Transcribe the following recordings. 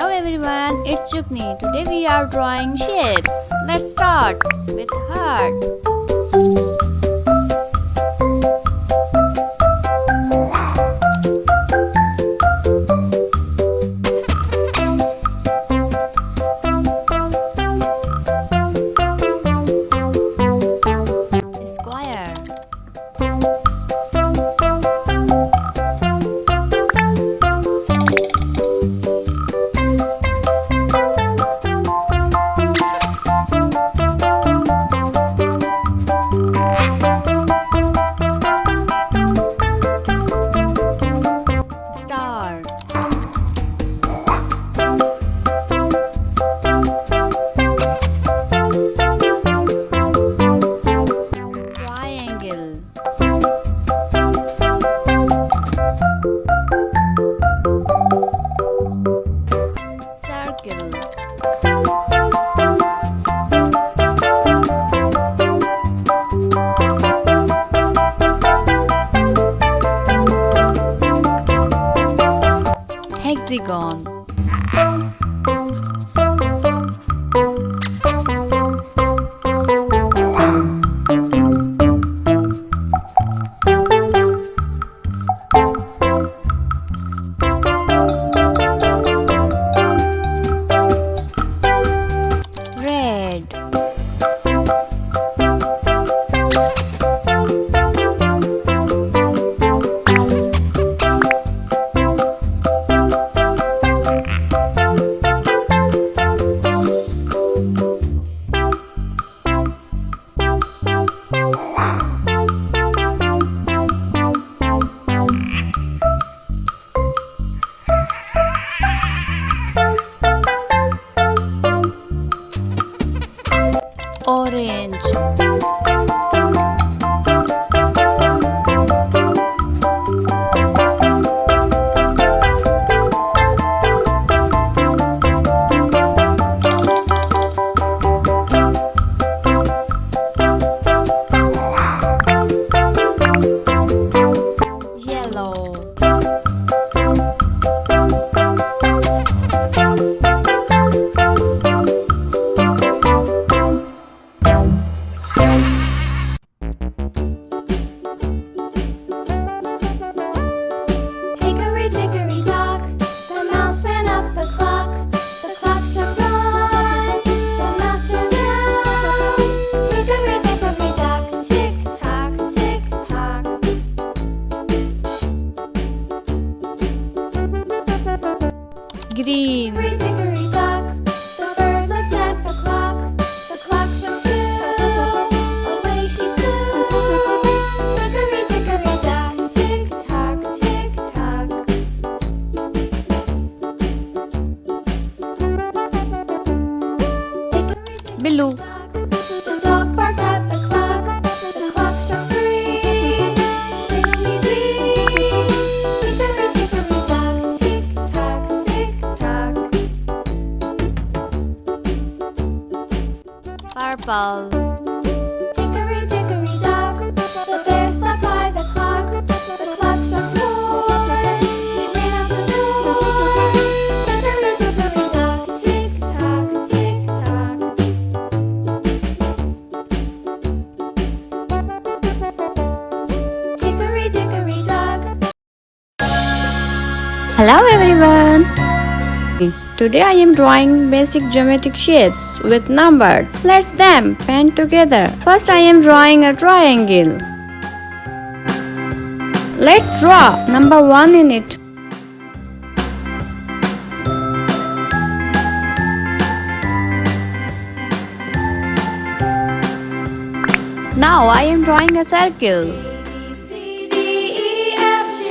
Hello everyone, it's Jugni. Today we are drawing shapes. Let's start with heart. Square. Star. Triangle. Circle. Hexagon. Red. Orange. Yellow. Hickory dickory dock, the mouse ran up the clock. The clock struck one, the mouse ran down. Hickory dickory dock, tick tock, tick tock. Green. Hickory dickory dock, the bird looked at the clock. The clock struck two, away she flew. Hickory dickory dock, tick tock, tick tock. Blue. The dog barked at the clock. The clock struck three. Fiddly-dee. Hickory-dickory dock. Tick-tock, tick-tock. Purple. Hickory-dickory dock. The bear sat by the clock. The clock struck four. He ran out the door. Hickory-dickory dock. Tick-tock, tick-tock. Hickory dickory dock. Hello everyone. Today I am drawing basic geometric shapes with numbers. Let's them paint together. First I am drawing a triangle. Let's draw number 1 in it. Now I am drawing a circle. A, B, C, D, E, F, G,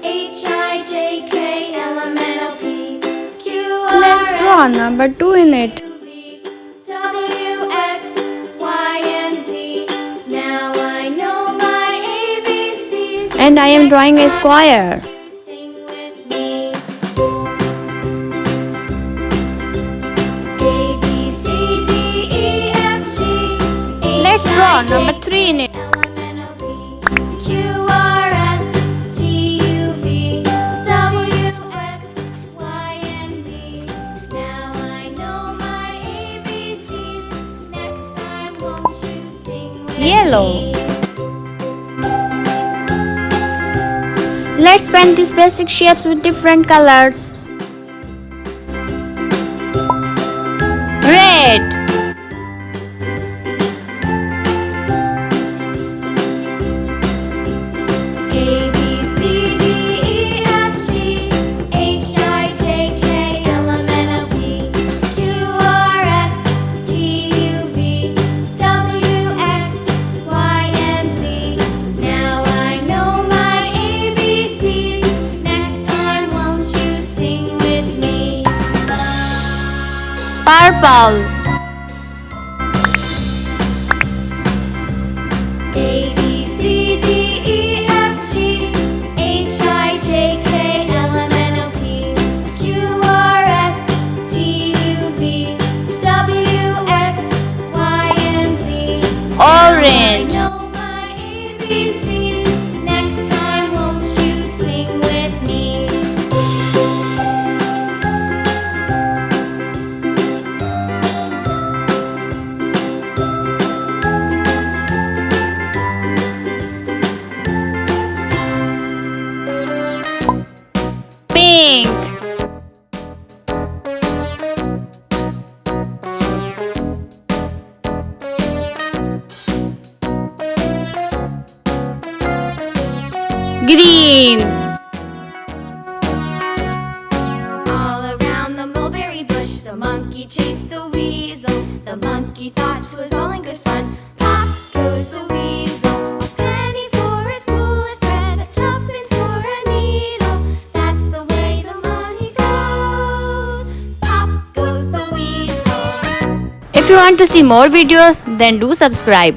H, I, J, K, L, M, N, O, P, Q, R, Let's draw S, number 2 in it. U, V, W, X, Y, and Z. Now I know my ABCs. And I am drawing a square. You sing with me. A, B, C, D, E, F, G, H, Let's draw I, J, number 3 in it. Yellow. Let's paint these basic shapes with different colors. Red. A, B, C, D, E, F, G, H, I, J, K, L, M, N, O, P, Q, R, S, T, U, V, W, X, Y, and Z. Now I know my ABCs. Next time, won't you sing with me? Purple. A, B, C, D, E, F, G, H, I, J, K, L, M, N, O, P, Q, R, S, T, U, V, W, X, Y, and Z. Orange. I know my ABCs. Next time, won't you sing with me? Pink. Green. All around the mulberry bush, the monkey chased the weasel. The monkey thought 'twas all in good fun. Pop goes the weasel. A penny for a spool of thread, a tuppence for a needle. That's the way the money goes. Pop goes the weasel. If you want to see more videos, then do subscribe.